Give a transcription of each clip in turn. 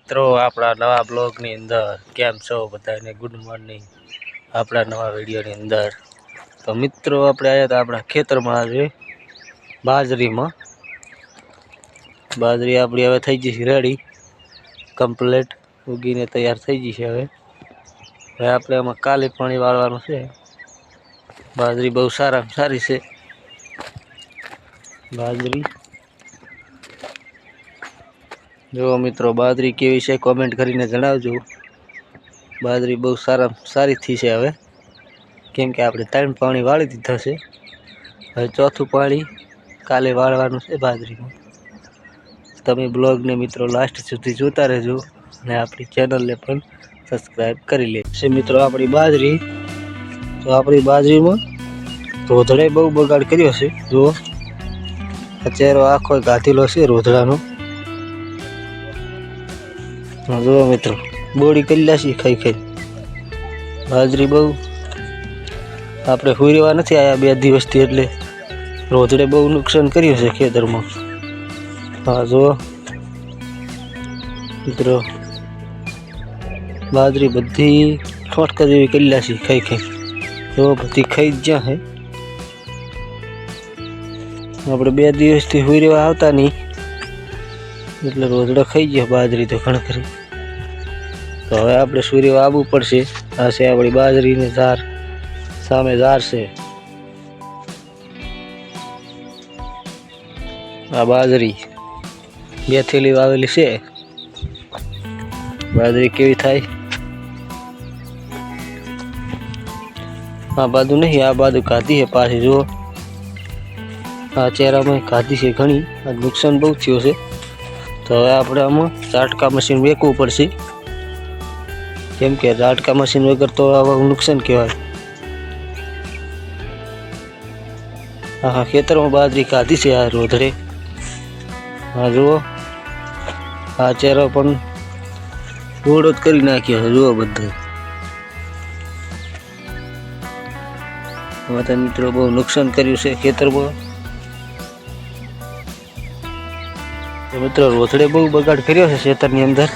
મિત્રો આપણા નવા બ્લોગની અંદર કેમ છો બધાને ગુડ મોર્નિંગ આપણા નવા વિડીયોની અંદર। તો મિત્રો આપણે આવ્યા હતા આપણા ખેતરમાં આજે બાજરી આપણી હવે થઈ ગઈ છે રેડી કમ્પ્લીટ ઉગીને તૈયાર થઈ ગઈ છે। હવે આપણે આમાં કાલે પાણી વાળવાનું છે। બાજરી બહુ સારી છે બાજરી। જો મિત્રો બાજરી કેવી છે કોમેન્ટ કરીને જણાવજો। બાજરી બહુ સારી થઈ છે હવે, કેમ કે આપણે 3 પાણી વાળી દીધા છે। હવે ચોથું પાણી કાલે વાળવાનું છે બાજરીમાં। તમે બ્લોગને મિત્રો લાસ્ટ સુધી જોતા રહેજો અને આપણી ચેનલને પણ સબસ્ક્રાઈબ કરી લેજો। મિત્રો આપણી બાજરીમાં રોધડે બહુ બગાડ કર્યો છે। જુઓ આ ચહેરો આખો ગાધેલો છે રોધડાનો। જુઓ મિત્રો બોડી કરી લાશી ખાઈ બાજરી બહુ આપણે હુરવા નથી આવ્યા 2 દિવસથી, એટલે રોધડે બહુ નુકસાન કર્યું છે ખેતરમાં। હા જુઓ મિત્રો બાજરી બધી ઠોટકા જેવી કરી લાશી ખાઈ જો બધી ખાઈ જ જ્યાં છે। આપણે 2 દિવસથી હુરવા આવતા નહીં એટલે રોજડા ખાઈ ગયા બાજરી તો ઘણખરી। તો હવે આપણે સૂર્ય આવવું પડશે। આ છે આપણી બાજરીને ઝાર, સામે ઝાર છે। આ બાજરી 2 થેલી વાવેલી છે। બાજરી કેવી થાય આ બાજુ નહીં, આ બાજુ કાઢી છે પાછી। જુઓ આ ચહેરામાં કાઢી છે ઘણી, આ નુકસાન બહુ થયું છે। તો હવે આપણે આમાં ઝાટકા મશીન વેચવું પડશે, કેમ કે ઝાટકા મશીન વગર તો આવું નુકસાન કહેવાય। હા ખેતરમાં બાજરી કાઢી છે આ રોધડે। હા જુઓ આ ચહેરો પણ ગોળો જ કરી નાખ્યો છે। જુઓ બધું માતા મિત્રો બહુ નુકસાન કર્યું છે ખેતરમાં। મિત્રો રોધડે બહુ બગાડ કર્યો છે ખેતરની અંદર।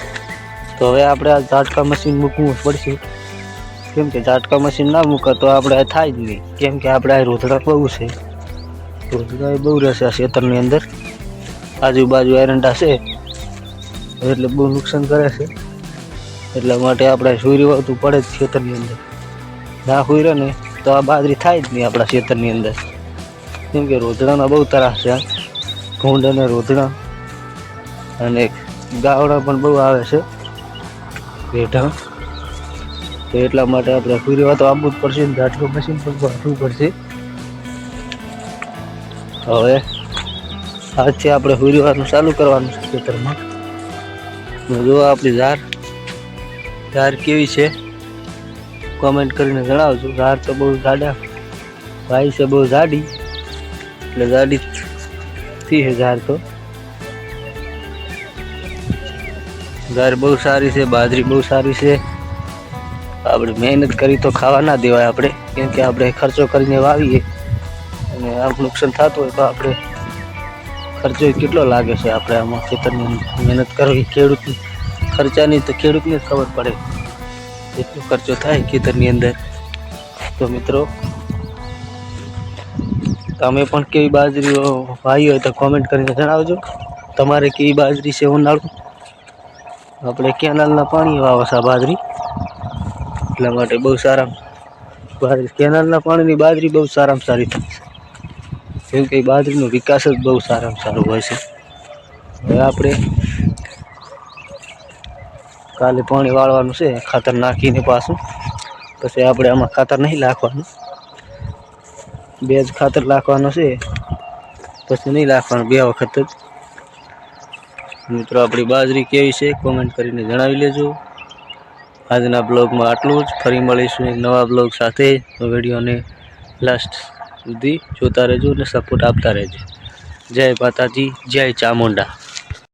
તો હવે આપણે આ ઝાટકા મશીન મૂકવું પડશે, કેમ કે ઝાટકા મશીન ના મૂકે તો આપણે થાય જ નહીં, કેમ કે આપણે આ રોધડા બહુ છે, રોધડા બહુ રહેશે આ ખેતરની અંદર। આજુબાજુ એરંડા છે એટલે બહુ નુકસાન કરે છે, એટલા માટે આપણે સુરી વાવતું પડે જ ખેતરની અંદર। ના હુઈરે ને તો આ બાજરી થાય જ નહીં આપણા ખેતરની અંદર, કેમ કે રોધડાના બહુ ત્રાસ છે। ભૂંડ અને રોધડા અને ગાવડા પણ બહુ આવે છે પેઢા, તો એટલા માટે આપણે હુરવા તો આવવું જ પડશે, ઝાટકો મશીન પણ વાપરવું પડશે। હવે આજથી આપણે હુરવાનું ચાલુ કરવાનું છે ખેતરમાં। જો આપણી ઝાર કેવી છે કોમેન્ટ કરીને જણાવજો। ઝાર તો બહુ જાડા ભાઈ છે, બહુ જાડી, એટલે જાડી થી છે ઝાર તો। ઝાર બહુ સારી છે, બાજરી બહુ સારી છે। આપણે મહેનત કરી તો ખાવા ના દેવાય આપણે, કેમ કે આપણે ખર્ચો કરીને વાવીએ અને આમ નુકસાન થતું હોય તો આપણે ખર્ચો કેટલો લાગે છે આપણે આમાં ખેતરની મહેનત કરવી। ખેડૂતની ખર્ચાની તો ખેડૂતને જ ખબર પડે એટલો ખર્ચો થાય ખેતરની અંદર। તો મિત્રો તમે પણ કેવી બાજરી વાવી હોય તો કોમેન્ટ કરીને જણાવજો। તમારે કેવી બાજરી છે ઉનાળુ? આપણે કેનાલના પાણી વાવે છે બાજરી, એટલા માટે બહુ સારા બાજરી, કેનાલના પાણીની બાજરી બહુ સારામાં સારી થાય, કેમ કે બાજરીનો વિકાસ જ બહુ સારામાં સારું હોય છે। હવે આપણે કાલે પાણી વાળવાનું છે ખાતર નાખીને પાછું, પછી આપણે આમાં ખાતર નહીં નાખવાનું, 2 જ ખાતર નાખવાનું છે, પછી નહીં નાખવાનું 2 વખત જ। મિત્રો આપણી બાજરી કેવી છે કોમેન્ટ કરીને જણાવી લેજો। આજના બ્લોગમાં આટલું જ, ફરી મળીશું એક નવા બ્લોગ સાથે। વિડીયોને લાસ્ટ સુધી જોતા રહેજો અને સપોર્ટ આપતા રહેજો। જય માતાજી, જય ચામુંડા।